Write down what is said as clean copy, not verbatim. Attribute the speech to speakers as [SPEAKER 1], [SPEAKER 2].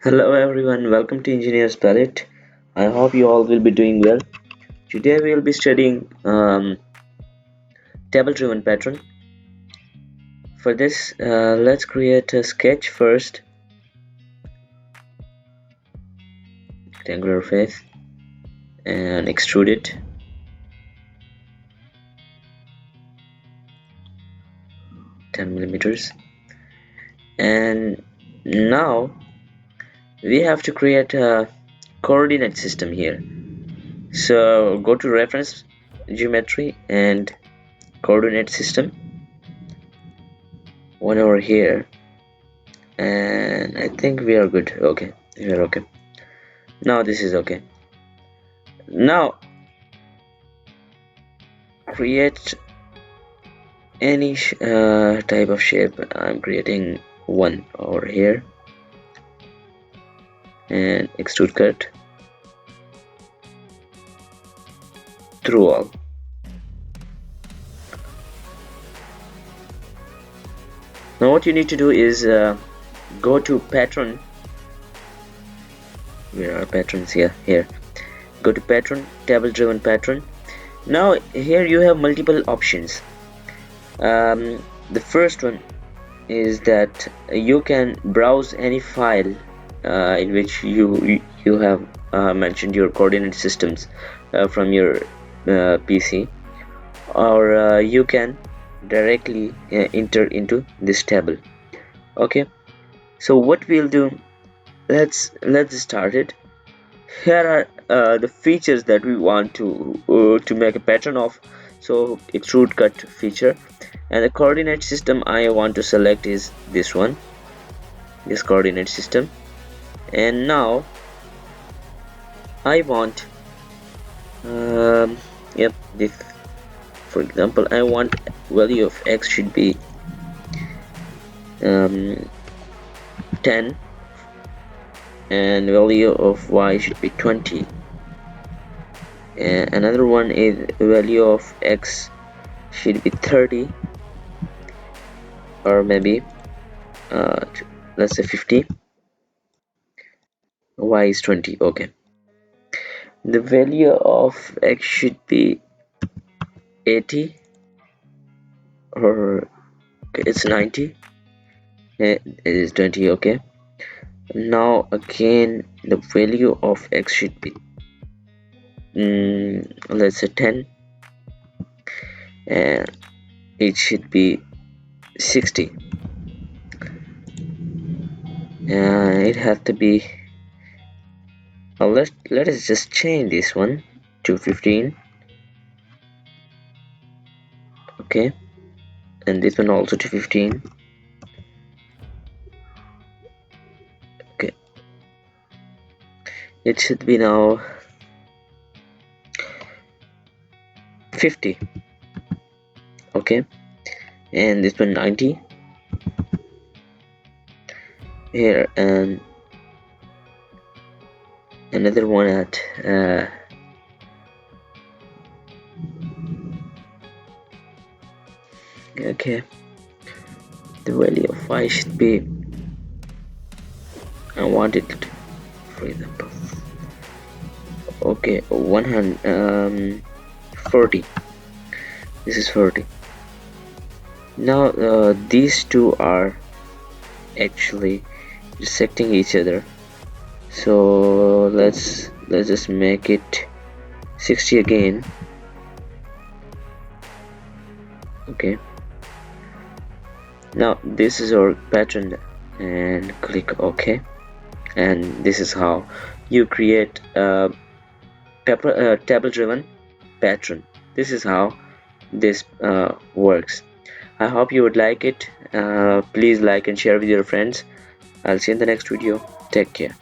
[SPEAKER 1] Hello everyone, welcome to Engineer's Palette. I hope you all will be doing well. Today we will be studying table-driven pattern. For this, let's create a sketch first. Rectangular face and extrude it. $10 mm. And now we have to create a coordinate system here. So go to reference geometry and coordinate system. One over here, and I think we are good. Okay, we are okay. Now this is okay. Now create any type of shape. I'm creating one over here and extrude cut through all. Now what you need to do is go to pattern. Where are patterns? Here. Go to pattern, table driven pattern. Now here you have multiple options. The first one is that you can browse any file in which you have mentioned your coordinate systems from your PC, or you can directly enter into this table. Okay, so what we'll do, let's start it. Here are the features that we want to make a pattern of. So extrude cut feature, and the coordinate system I want to select is this one, this coordinate system. And now I want this, for example, I want value of x should be 10 and value of y should be 20. And another one is value of x should be 30, or maybe let's say 50. Y is 20. Okay, the value of x should be 80, or okay, it's 90. It is 20. Okay, now again the value of x should be let's say 10, and it should be 60. It has to be let us just change this one to 15. Okay, and this one also to 15. Okay, it should be now 50. Okay, and this one 90 here, and another one at okay, the value of y should be, I want it, for example, okay, 140. This is 40. Now these two are actually intersecting each other, so let's just make it 60 again. Okay, now this is our pattern, and click OK. And this is how you create a table driven pattern. This is how this works. I hope you would like it. Please like and share with your friends. I'll see you in the next video. Take care.